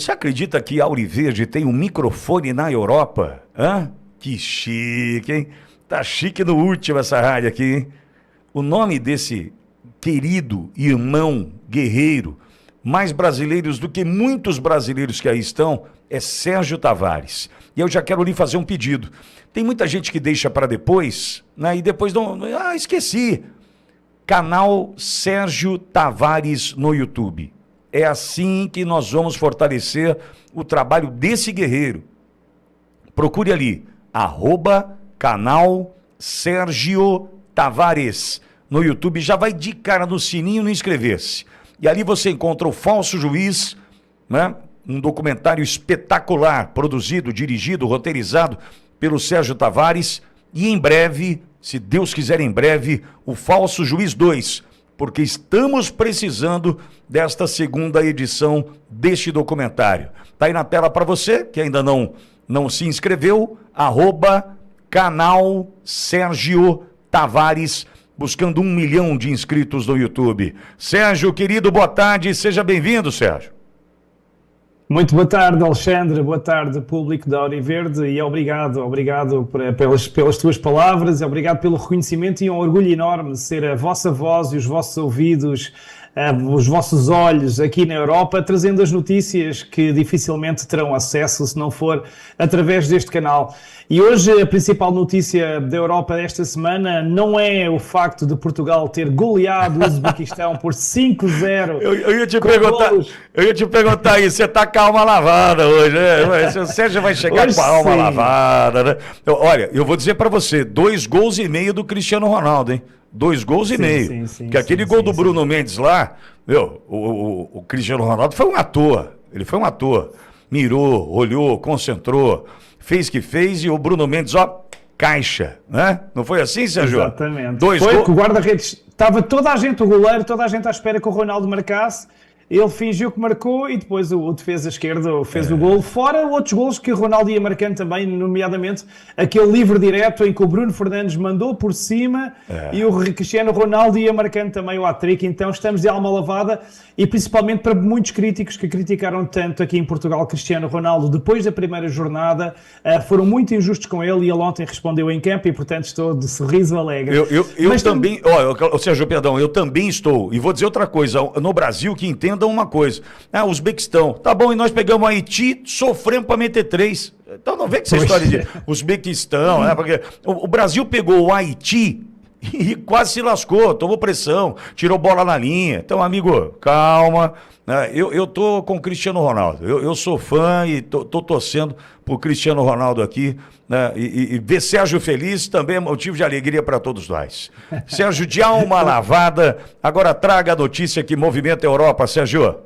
Você acredita que Auriverde tem um microfone na Europa? Hã? Que chique, hein? Tá chique no último essa rádio aqui, hein? O nome desse querido irmão guerreiro, mais brasileiros do que muitos brasileiros que aí estão, é Sérgio Tavares. E eu já quero lhe fazer um pedido. Tem muita gente que deixa para depois, né? E depois não... Ah, esqueci. Canal Sérgio Tavares no YouTube. É assim que nós vamos fortalecer o trabalho desse guerreiro. Procure ali, @canal Sérgio Tavares no YouTube. Já vai de cara no sininho no inscrever-se. E ali você encontra o Falso Juiz, né? Um documentário espetacular, produzido, dirigido, roteirizado pelo Sérgio Tavares. E em breve, se Deus quiser em breve, o Falso Juiz 2, porque estamos precisando desta segunda edição deste documentário. Tá aí na tela para você, que ainda não se inscreveu, @canal Sérgio Tavares, buscando 1 milhão de inscritos no YouTube. Sérgio, querido, boa tarde, seja bem-vindo, Sérgio. Muito boa tarde, Alexandre, boa tarde, público da Auriverde, e obrigado pelas tuas palavras, obrigado pelo reconhecimento, e um orgulho enorme ser a vossa voz e os vossos ouvidos, os vossos olhos aqui na Europa, trazendo as notícias que dificilmente terão acesso se não for através deste canal. E hoje a principal notícia da Europa desta semana não é o facto de Portugal ter goleado o Uzbequistão por 5-0. Eu ia te perguntar isso, você tá com a alma lavada hoje, né? O Sérgio vai chegar hoje com a alma lavada, né? Olha, eu vou dizer para você, 2,5 gols do Cristiano Ronaldo, hein? 2,5 gols. Porque aquele gol do Bruno Mendes lá, o Cristiano Ronaldo foi um ator. Ele foi um ator. Mirou, olhou, concentrou, fez que fez, e o Bruno Mendes, caixa, né? Não foi assim, Sérgio? Exatamente. Foi que o guarda-redes, estava toda a gente, o goleiro, toda a gente à espera que o Ronaldo marcasse. Ele fingiu que marcou e depois o defesa esquerdo fez o golo. Fora outros golos que o Ronaldo ia marcando também, nomeadamente aquele livre direto em que o Bruno Fernandes mandou por cima e o Cristiano Ronaldo ia marcando também o hat-trick. Então estamos de alma lavada, e principalmente para muitos críticos que criticaram tanto aqui em Portugal Cristiano Ronaldo depois da primeira jornada, foram muito injustos com ele, e ele ontem respondeu em campo, e portanto estou de sorriso alegre. Eu também, Sérgio, perdão, eu também estou, e vou dizer outra coisa, no Brasil que entenda uma coisa, Uzbequistão, tá bom, e nós pegamos Haiti, sofremos para meter 3, então não vem com essa história de Uzbequistão, né? Porque o Brasil pegou o Haiti e quase se lascou, tomou pressão, tirou bola na linha. Então, amigo, calma, né? Eu tô com o Cristiano Ronaldo, eu sou fã e tô torcendo pro Cristiano Ronaldo aqui, né? E ver Sérgio feliz também é motivo de alegria para todos nós. Sérgio, de alma lavada, agora traga a notícia que movimenta a Europa, Sérgio.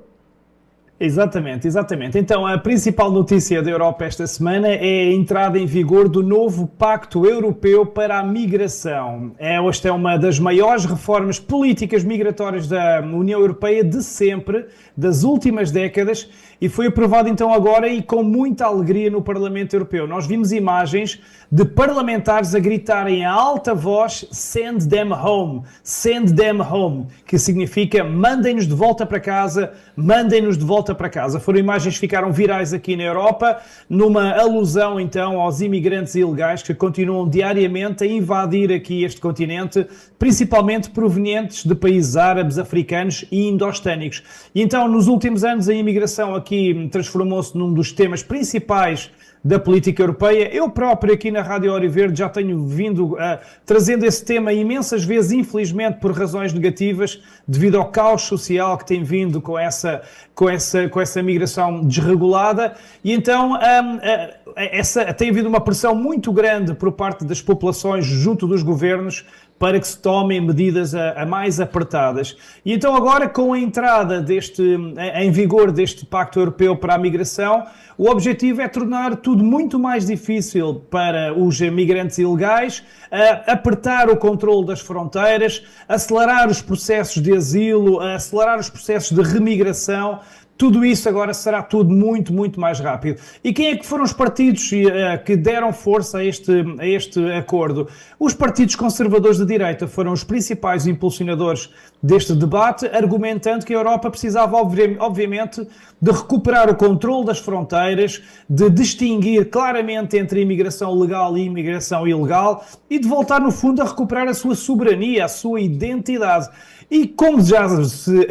Exatamente. Então, a principal notícia da Europa esta semana é a entrada em vigor do novo Pacto Europeu para a Migração. Esta é uma das maiores reformas políticas migratórias da União Europeia de sempre, das últimas décadas, e foi aprovado então agora e com muita alegria no Parlamento Europeu. Nós vimos imagens de parlamentares a gritarem a alta voz "Send them home", que significa mandem-nos de volta para casa, mandem-nos de volta para casa. Foram imagens que ficaram virais aqui na Europa, numa alusão então aos imigrantes ilegais que continuam diariamente a invadir aqui este continente, principalmente provenientes de países árabes, africanos e indo-ostânicos. E então, nos últimos anos, a imigração aqui transformou-se num dos temas principais da política europeia. Eu próprio aqui na Rádio Auriverde já tenho vindo trazendo esse tema imensas vezes, infelizmente por razões negativas, devido ao caos social que tem vindo com essa migração desregulada, e então tem havido uma pressão muito grande por parte das populações junto dos governos para que se tomem medidas mais apertadas. E então agora, com a entrada em vigor deste Pacto Europeu para a Migração, o objetivo é tornar tudo muito mais difícil para os migrantes ilegais, apertar o controle das fronteiras, acelerar os processos de asilo, acelerar os processos de remigração, Tudo isso agora será tudo muito, muito mais rápido. E quem é que foram os partidos que deram força a este acordo? Os partidos conservadores de direita foram os principais impulsionadores deste debate, argumentando que a Europa precisava, obviamente, de recuperar o controle das fronteiras, de distinguir claramente entre imigração legal e imigração ilegal e de voltar, no fundo, a recuperar a sua soberania, a sua identidade. E como já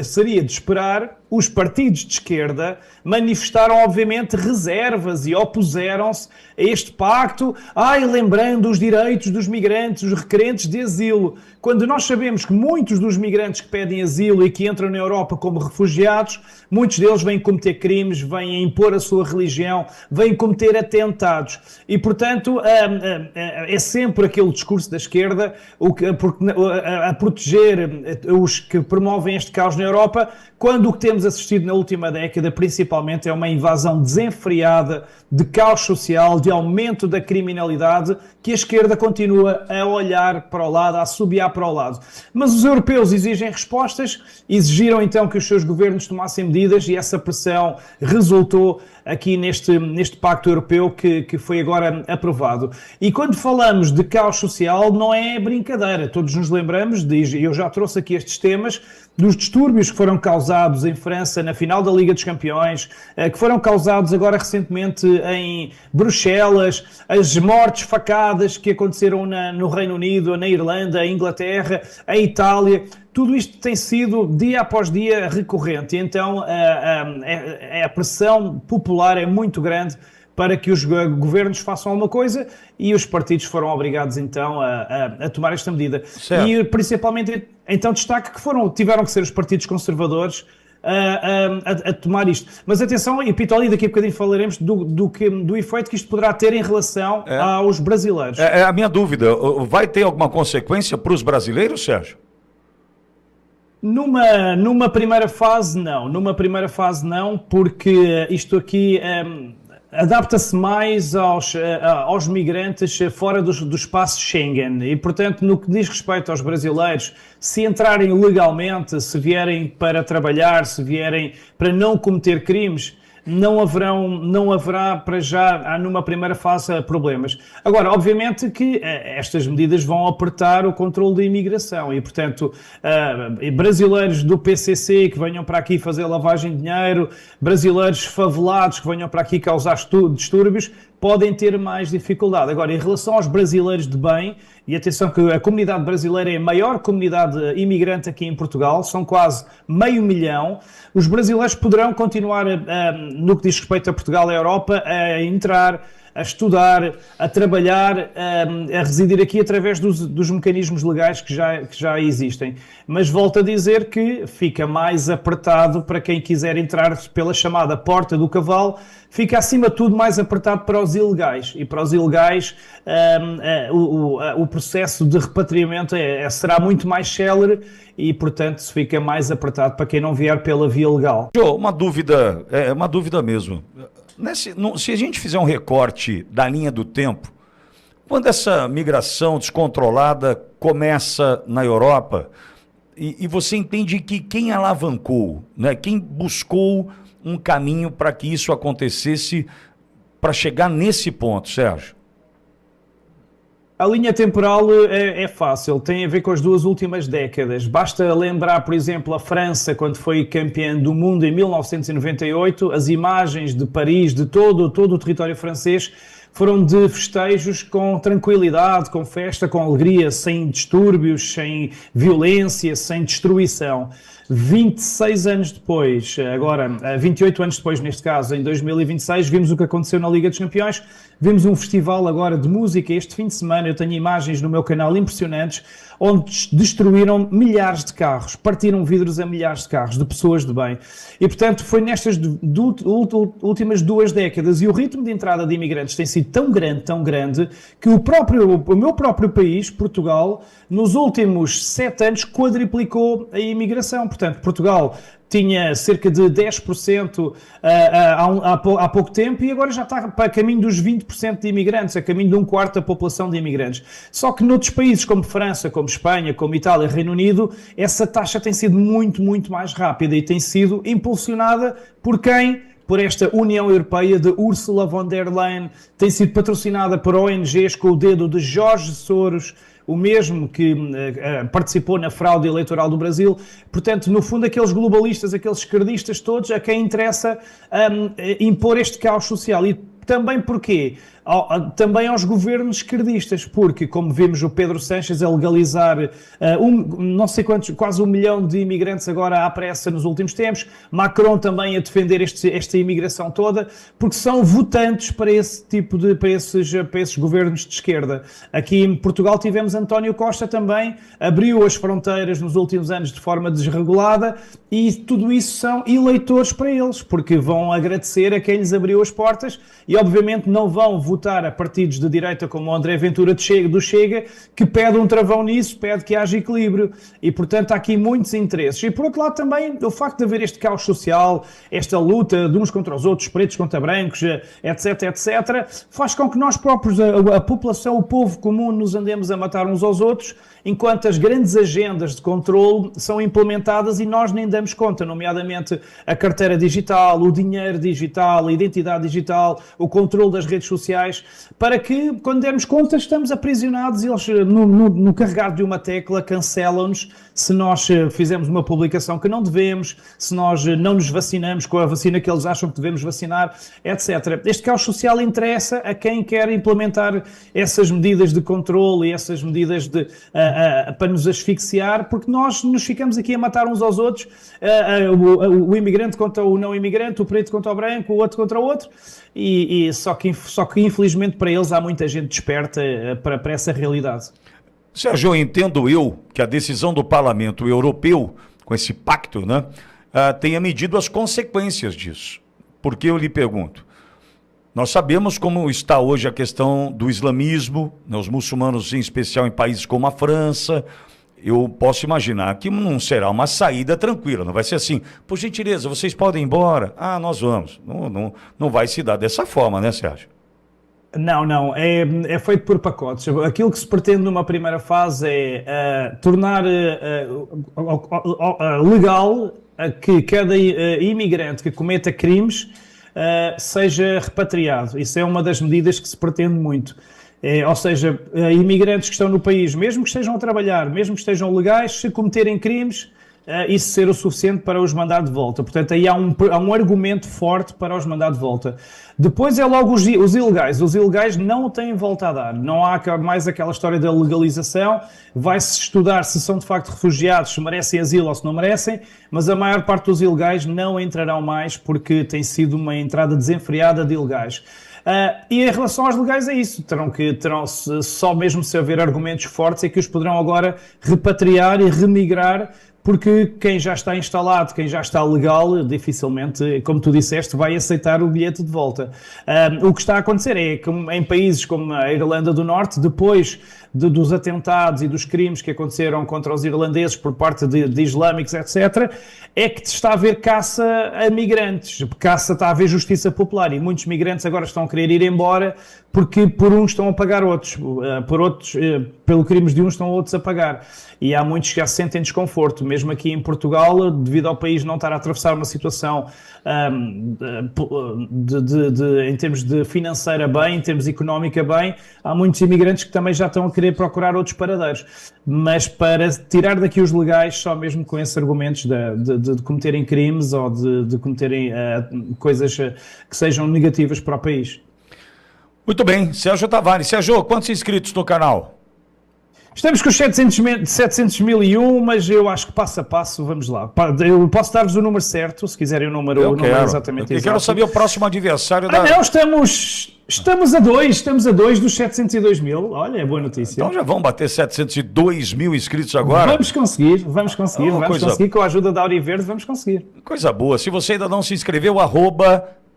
seria de esperar, os partidos de esquerda manifestaram, obviamente, reservas e opuseram-se a este pacto, lembrando os direitos dos migrantes, os requerentes de asilo. Quando nós sabemos que muitos dos migrantes que pedem asilo e que entram na Europa como refugiados, muitos deles vêm cometer crimes, vêm impor a sua religião, vêm cometer atentados. E, portanto, é sempre aquele discurso da esquerda a proteger os que promovem este caos na Europa, quando o que temos assistido na última década, principalmente, é uma invasão desenfreada de caos social, de aumento da criminalidade, que a esquerda continua a olhar para o lado, a assobiar para o lado. Mas os europeus exigem respostas, exigiram então que os seus governos tomassem medidas e essa pressão resultou aqui neste pacto europeu que foi agora aprovado. E quando falamos de caos social, não é brincadeira. Todos nos lembramos, eu já trouxe aqui estes temas, dos distúrbios que foram causados em França na final da Liga dos Campeões, que foram causados agora recentemente em Bruxelas, as mortes facadas que aconteceram no Reino Unido, na Irlanda, em Inglaterra, em Itália. Tudo isto tem sido, dia após dia, recorrente. Então, a pressão popular é muito grande para que os governos façam alguma coisa e os partidos foram obrigados, então, a tomar esta medida. Certo. E, principalmente, então, destaque que tiveram que ser os partidos conservadores a tomar isto. Mas atenção, e Pitoli, daqui a bocadinho falaremos do efeito que isto poderá ter em relação aos brasileiros. É a minha dúvida. Vai ter alguma consequência para os brasileiros, Sérgio? Numa primeira fase, não. Numa primeira fase, não, porque isto aqui adapta-se mais aos migrantes fora do espaço Schengen. E, portanto, no que diz respeito aos brasileiros, se entrarem legalmente, se vierem para trabalhar, se vierem para não cometer crimes, não haverá para já, numa primeira fase, problemas. Agora, obviamente que estas medidas vão apertar o controle da imigração e, portanto, brasileiros do PCC que venham para aqui fazer lavagem de dinheiro, brasileiros favelados que venham para aqui causar distúrbios, podem ter mais dificuldade. Agora, em relação aos brasileiros de bem, e atenção que a comunidade brasileira é a maior comunidade imigrante aqui em Portugal, são quase 500 mil, os brasileiros poderão continuar, no que diz respeito a Portugal e a Europa, a entrar, a estudar, a trabalhar, a residir aqui através dos mecanismos legais que já existem. Mas volto a dizer que fica mais apertado para quem quiser entrar pela chamada porta do cavalo, fica acima de tudo mais apertado para os ilegais. E para os ilegais o processo de repatriamento será muito mais célere e, portanto, fica mais apertado para quem não vier pela via legal. Uma dúvida mesmo. Se a gente fizer um recorte da linha do tempo, quando essa migração descontrolada começa na Europa, e você entende que quem alavancou, né, quem buscou um caminho para que isso acontecesse, para chegar nesse ponto, Sérgio? A linha temporal é fácil, tem a ver com as duas últimas décadas. Basta lembrar, por exemplo, a França, quando foi campeã do mundo em 1998, as imagens de Paris, de todo o território francês, foram de festejos com tranquilidade, com festa, com alegria, sem distúrbios, sem violência, sem destruição. 26 anos depois, agora 28 anos depois neste caso, em 2026, vimos o que aconteceu na Liga dos Campeões, vimos um festival agora de música este fim de semana, eu tenho imagens no meu canal impressionantes, onde destruíram milhares de carros, partiram vidros a milhares de carros, de pessoas de bem. E portanto foi nestas últimas 2 décadas, e o ritmo de entrada de imigrantes tem sido sido tão grande, que o meu próprio país, Portugal, nos últimos 7 anos quadriplicou a imigração. Portanto, Portugal tinha cerca de 10% há pouco tempo e agora já está para caminho dos 20% de imigrantes, a caminho de 1/4 da população de imigrantes. Só que noutros países como França, como Espanha, como Itália, Reino Unido, essa taxa tem sido muito mais rápida e tem sido impulsionada por quem? Por esta União Europeia de Ursula von der Leyen, tem sido patrocinada por ONGs com o dedo de Jorge Soros, o mesmo que participou na fraude eleitoral do Brasil. Portanto, no fundo, aqueles globalistas, aqueles esquerdistas todos, a quem interessa impor este caos social. E também porquê? Também aos governos esquerdistas, porque, como vimos o Pedro Sánchez a legalizar não sei quantos, quase 1 milhão de imigrantes agora à pressa nos últimos tempos, Macron também a defender esta imigração toda, porque são votantes para esse tipo para esses governos de esquerda. Aqui em Portugal tivemos António Costa também, abriu as fronteiras nos últimos anos de forma desregulada e tudo isso são eleitores para eles, porque vão agradecer a quem lhes abriu as portas e obviamente não vão votar a partidos de direita como o André Ventura do Chega, que pede um travão nisso, pede que haja equilíbrio. E, portanto, há aqui muitos interesses. E, por outro lado, também, o facto de haver este caos social, esta luta de uns contra os outros, pretos contra brancos, etc., faz com que nós próprios, a população, o povo comum, nos andemos a matar uns aos outros, enquanto as grandes agendas de controle são implementadas e nós nem damos conta, nomeadamente a carteira digital, o dinheiro digital, a identidade digital, o controle das redes sociais, para que, quando dermos conta, estamos aprisionados e eles, no carregar de uma tecla, cancelam-nos se nós fizemos uma publicação que não devemos, se nós não nos vacinamos com a vacina que eles acham que devemos vacinar, etc. Este caos social interessa a quem quer implementar essas medidas de controle e essas medidas para nos asfixiar, porque nós nos ficamos aqui a matar uns aos outros, o imigrante contra o não imigrante, o preto contra o branco, o outro contra o outro, e só que infelizmente para eles há muita gente desperta para essa realidade. Sérgio, entendo eu que a decisão do Parlamento Europeu, com esse pacto, né, tenha medido as consequências disso. Porque eu lhe pergunto, nós sabemos como está hoje a questão do islamismo, né, os muçulmanos, em especial em países como a França. Eu posso imaginar que não será uma saída tranquila, não vai ser assim, por gentileza, vocês podem ir embora? Ah, nós vamos. Não vai se dar dessa forma, né, Sérgio? Não, é feito por pacotes. Aquilo que se pretende numa primeira fase é tornar legal que cada imigrante que cometa crimes seja repatriado. Isso é uma das medidas que se pretende muito. Ou seja, imigrantes que estão no país, mesmo que estejam a trabalhar, mesmo que estejam legais, se cometerem crimes, isso ser o suficiente para os mandar de volta. Portanto, aí há um argumento forte para os mandar de volta. Depois é logo os ilegais. Os ilegais não têm volta a dar. Não há mais aquela história da legalização. Vai-se estudar se são de facto refugiados, se merecem asilo ou se não merecem, mas a maior parte dos ilegais não entrarão mais porque tem sido uma entrada desenfreada de ilegais. E em relação aos legais é isso, terão só mesmo se haver argumentos fortes é que os poderão agora repatriar e remigrar, porque quem já está instalado, quem já está legal, dificilmente, como tu disseste, vai aceitar o bilhete de volta. O que está a acontecer é que em países como a Irlanda do Norte, depois dos atentados e dos crimes que aconteceram contra os irlandeses por parte de islâmicos, etc., é que está a haver caça a migrantes, está a haver justiça popular e muitos migrantes agora estão a querer ir embora porque por uns estão a pagar outros, pelo crimes de uns estão outros a pagar. E há muitos que já se sentem desconforto, mesmo aqui em Portugal, devido ao país não estar a atravessar uma situação em termos de financeira bem, em termos económica bem, há muitos imigrantes que também já estão a querer procurar outros paradeiros. Mas para tirar daqui os legais, só mesmo com esses argumentos de cometerem crimes ou de cometerem coisas que sejam negativas para o país. Muito bem, Sérgio Tavares. Sérgio, quantos inscritos no canal? Estamos com os 700.001, mas eu acho que passo a passo, vamos lá. Eu posso dar-vos o número certo, se quiserem o número exatamente exato. Eu quero saber o próximo adversário Não, estamos a dois dos 702 mil. Olha, é boa notícia. Então já vão bater 702 mil inscritos agora? Vamos conseguir, com a ajuda da Auriverde, vamos conseguir. Coisa boa. Se você ainda não se inscreveu,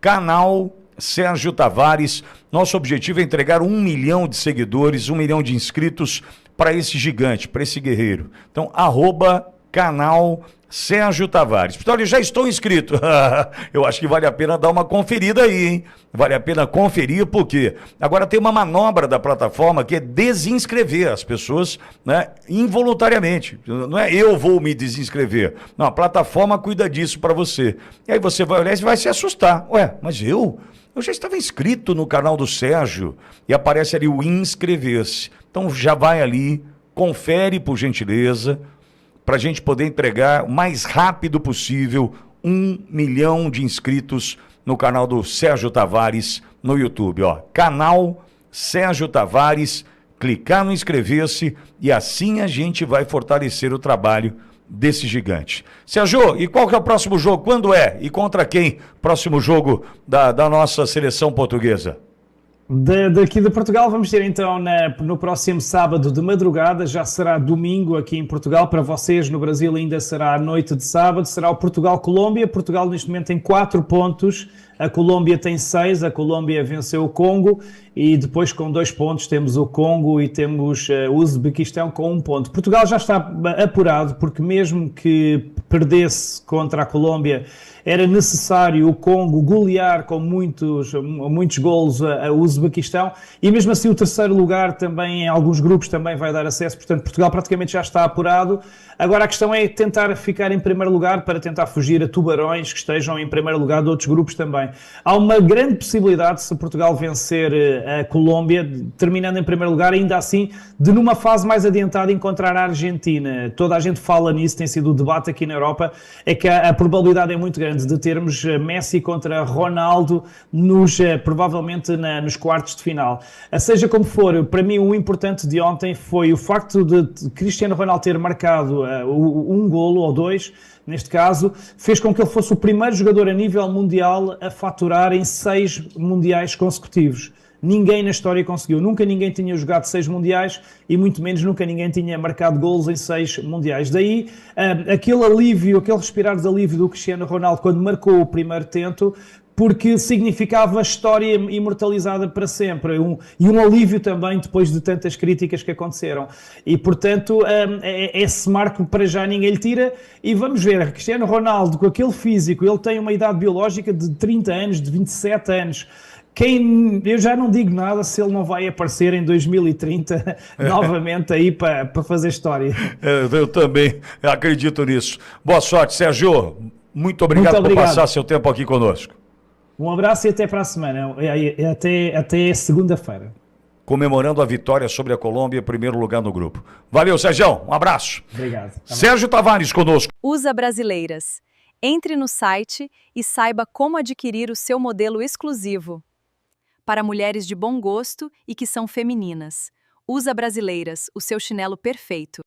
canal Sérgio Tavares. Nosso objetivo é entregar 1 milhão de seguidores, 1 milhão de inscritos para esse gigante, para esse guerreiro. Então, @canal Sérgio Tavares. Então, eu já estou inscrito. Eu acho que vale a pena dar uma conferida aí, hein? Vale a pena conferir, porque agora tem uma manobra da plataforma que é desinscrever as pessoas, né, involuntariamente. Não é eu vou me desinscrever. Não, a plataforma cuida disso para você. E aí você vai olhar e vai se assustar. Ué, mas eu já estava inscrito no canal do Sérgio. E aparece ali o inscrever-se. Então já vai ali, confere por gentileza, para a gente poder entregar o mais rápido possível 1 milhão de inscritos no canal do Sérgio Tavares no YouTube. Ó, canal Sérgio Tavares, clicar no inscrever-se e assim a gente vai fortalecer o trabalho desse gigante. Sérgio, e qual que é o próximo jogo? Quando é? E contra quem? Próximo jogo da nossa seleção portuguesa? Daqui de Portugal vamos ter então no próximo sábado de madrugada, já será domingo aqui em Portugal, para vocês no Brasil ainda será a noite de sábado, será o Portugal-Colômbia. Portugal neste momento tem 4 pontos, a Colômbia tem 6, a Colômbia venceu o Congo e depois com 2 pontos temos o Congo e temos o Uzbequistão com 1 ponto. Portugal já está apurado porque mesmo que perdesse contra a Colômbia, era necessário o Congo golear com muitos golos a Uzbequistão e mesmo assim o terceiro lugar também em alguns grupos também vai dar acesso, portanto Portugal praticamente já está apurado. Agora a questão é tentar ficar em primeiro lugar para tentar fugir a tubarões que estejam em primeiro lugar de outros grupos também. Há uma grande possibilidade, se Portugal vencer a Colômbia, terminando em primeiro lugar, ainda assim, de numa fase mais adiantada encontrar a Argentina. Toda a gente fala nisso, tem sido o debate aqui na Europa, é que a probabilidade é muito grande de termos Messi contra Ronaldo provavelmente nos quartos de final. Seja como for, para mim o importante de ontem foi o facto de Cristiano Ronaldo ter marcado 1 golo ou 2, neste caso, fez com que ele fosse o primeiro jogador a nível mundial a faturar em 6 mundiais consecutivos. Ninguém na história conseguiu. Nunca ninguém tinha jogado 6 mundiais e muito menos nunca ninguém tinha marcado golos em 6 mundiais. Daí, aquele alívio, aquele respirar de alívio do Cristiano Ronaldo quando marcou o primeiro tento, porque significava a história imortalizada para sempre e um alívio também depois de tantas críticas que aconteceram. E, portanto, esse marco para já ninguém lhe tira e vamos ver, Cristiano Ronaldo com aquele físico, ele tem uma idade biológica de 30 anos, de 27 anos, eu já não digo nada se ele não vai aparecer em 2030 novamente aí para fazer história. Eu também acredito nisso. Boa sorte, Sérgio. Muito obrigado por passar seu tempo aqui conosco. Um abraço e até para a semana. Até segunda-feira. Comemorando a vitória sobre a Colômbia, primeiro lugar no grupo. Valeu, Sérgio. Um abraço. Obrigado. Sérgio Tavares conosco. USA Brasileiras. Entre no site e saiba como adquirir o seu modelo exclusivo. Para mulheres de bom gosto e que são femininas. USA Brasileiras, o seu chinelo perfeito.